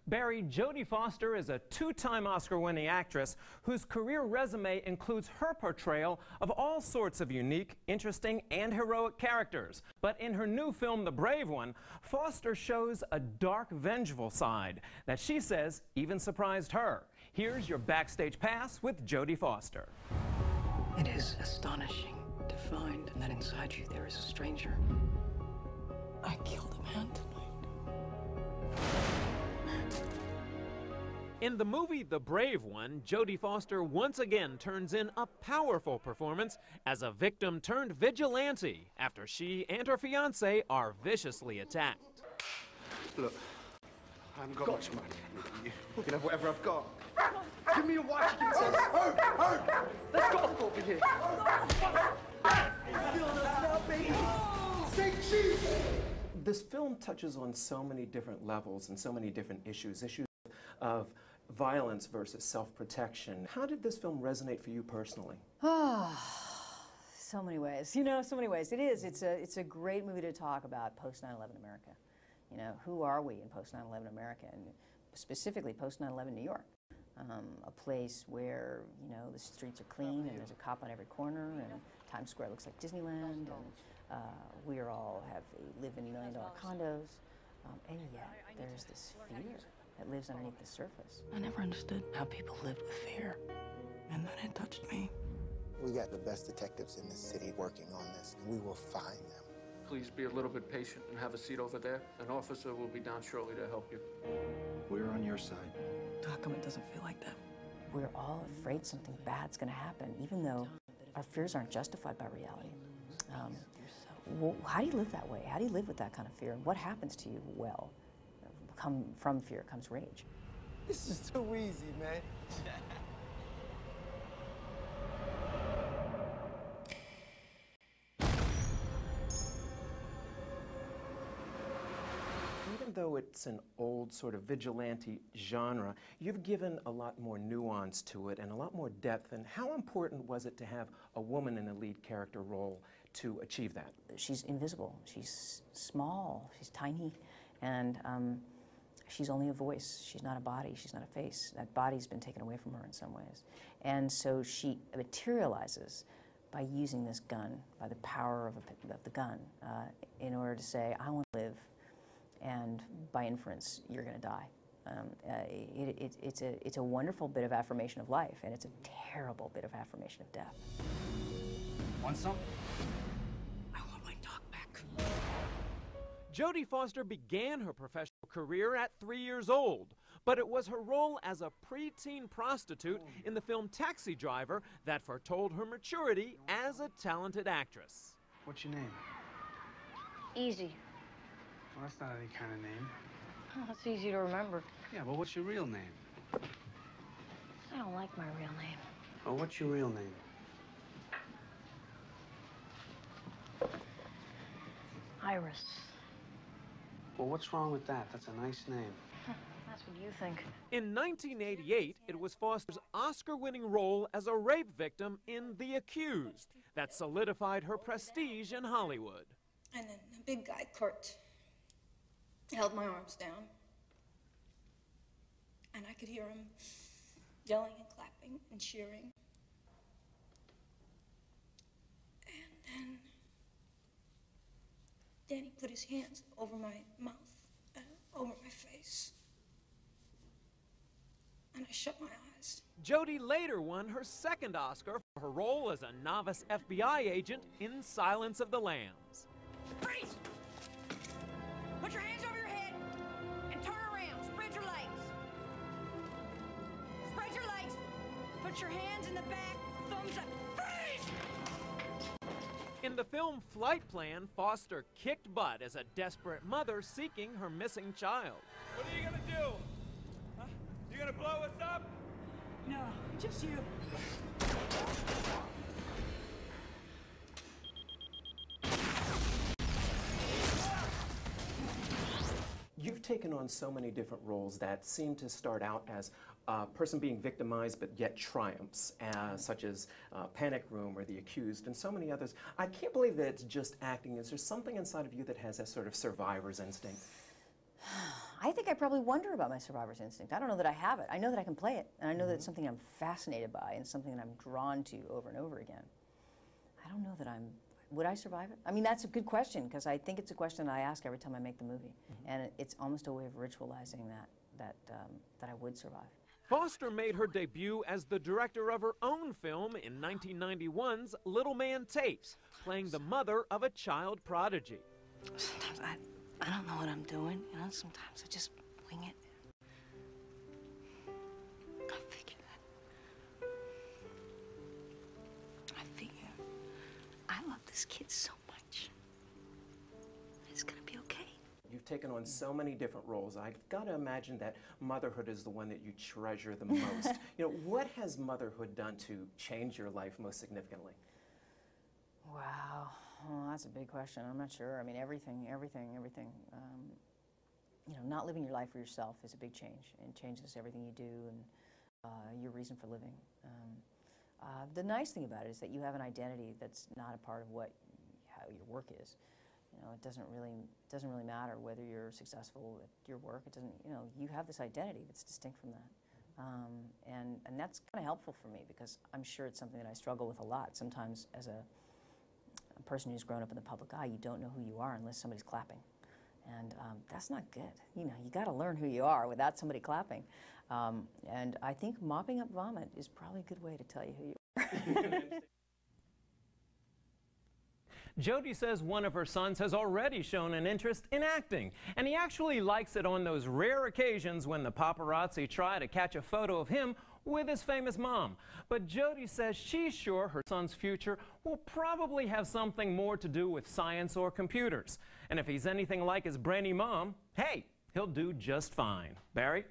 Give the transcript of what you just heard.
Barry, Jodie Foster is a two-time Oscar-winning actress whose career resume includes her portrayal of all sorts of unique, interesting, and heroic characters. But in her new film, The Brave One, Foster shows a dark, vengeful side that she says even surprised her. Here's your backstage pass with Jodie Foster. It is astonishing to find that inside you there is a stranger. I killed a man tonight. In the movie The Brave One, Jodie Foster once again turns in a powerful performance as a victim turned vigilante after she and her fiancé are viciously attacked. Look, I haven't got much money. You can have whatever I've got. Give me your watch, you can say. Let's go over here. You feeling us now, baby? Say cheese! This film touches on so many different levels and so many different issues of violence versus self-protection. How did this film resonate for you personally? So many ways. You know, so many ways. It's a great movie to talk about post 9/11 America. You know, who are we in post 9/11 America, and specifically post 9/11 New York? A place where, you know, the streets are clean and there's a cop on every corner and Times Square looks like Disneyland, and we all live in $1 million condos, and yet there's this fear that lives underneath the surface. I never understood how people lived with fear, and then it touched me. We got the best detectives in this city working on this, and we will find them. Please be a little bit patient and have a seat over there. An officer will be down shortly to help you. We're on your side. How come it doesn't feel like that? We're all afraid something bad's going to happen, even though our fears aren't justified by reality. How do you live that way? How do you live with that kind of fear? And what happens to you? Well, from fear comes rage. This is too easy, man. Even though it's an old sort of vigilante genre, you've given a lot more nuance to it and a lot more depth. And how important was it to have a woman in a lead character role to achieve that? She's invisible. She's small. She's tiny. And she's only a voice. She's not a body. She's not a face. That body's been taken away from her in some ways. And so she materializes by using this gun, by the power of the gun, in order to say, I want to live. And by inference, you're going to die. It's a wonderful bit of affirmation of life, and it's a terrible bit of affirmation of death. Want some? I want my dog back. Jodie Foster began her professional career at 3 years old, but it was her role as a preteen prostitute in the film Taxi Driver that foretold her maturity as a talented actress. What's your name? Easy. Well, that's not any kind of name. Oh, that's easy to remember. Yeah, but what's your real name? I don't like my real name. Oh, what's your real name? Iris. Well, what's wrong with that? That's a nice name. That's what you think. In 1988, it was Foster's Oscar-winning role as a rape victim in The Accused that solidified her prestige in Hollywood. And then the big guy, Kurt, held my arms down. And I could hear him yelling and clapping and cheering. And then he put his hands over my mouth, over my face. And I shut my eyes. Jodie later won her second Oscar for her role as a novice FBI agent in Silence of the Lambs. Freeze! Put your hands over your head and turn around. Spread your legs. Spread your legs. Put your hands in the back. Thumbs up. Freeze! In the film Flight Plan, Foster kicked butt as a desperate mother seeking her missing child. What are you gonna do? Huh? You gonna blow us up? No, just you. You've taken on so many different roles that seem to start out as a person being victimized but yet triumphs, such as Panic Room or The Accused and so many others. I can't believe that it's just acting. Is there something inside of you that has that sort of survivor's instinct? I think I probably wonder about my survivor's instinct. I don't know that I have it. I know that I can play it, and I know that it's something I'm fascinated by and something that I'm drawn to over and over again. I don't know that would I survive it? I mean, that's a good question, because I think it's a question I ask every time I make the movie, and it's almost a way of ritualizing that I would survive. Foster made her debut as the director of her own film in 1991's Little Man Tapes, playing the mother of a child prodigy. Sometimes I don't know what I'm doing, you know, sometimes I just wing it. I figure I love this kid so much. It's gonna be okay. You've taken on so many different roles. I've got to imagine that motherhood is the one that you treasure the most. You know, what has motherhood done to change your life most significantly? Wow, oh, that's a big question. I'm not sure. I mean, everything. You know, not living your life for yourself is a big change, and changes everything you do and your reason for living. The nice thing about it is that you have an identity that's not a part of how your work is. You know, it doesn't really matter whether you're successful at your work. It doesn't. You know, you have this identity that's distinct from that, and that's kind of helpful for me, because I'm sure it's something that I struggle with a lot. Sometimes, as a person who's grown up in the public eye, you don't know who you are unless somebody's clapping, and that's not good. You know, you got to learn who you are without somebody clapping, and I think mopping up vomit is probably a good way to tell you who you are. Jodie says one of her sons has already shown an interest in acting, and he actually likes it on those rare occasions when the paparazzi try to catch a photo of him with his famous mom. But Jodie says she's sure her son's future will probably have something more to do with science or computers. And if he's anything like his brainy mom, hey, he'll do just fine. Barry?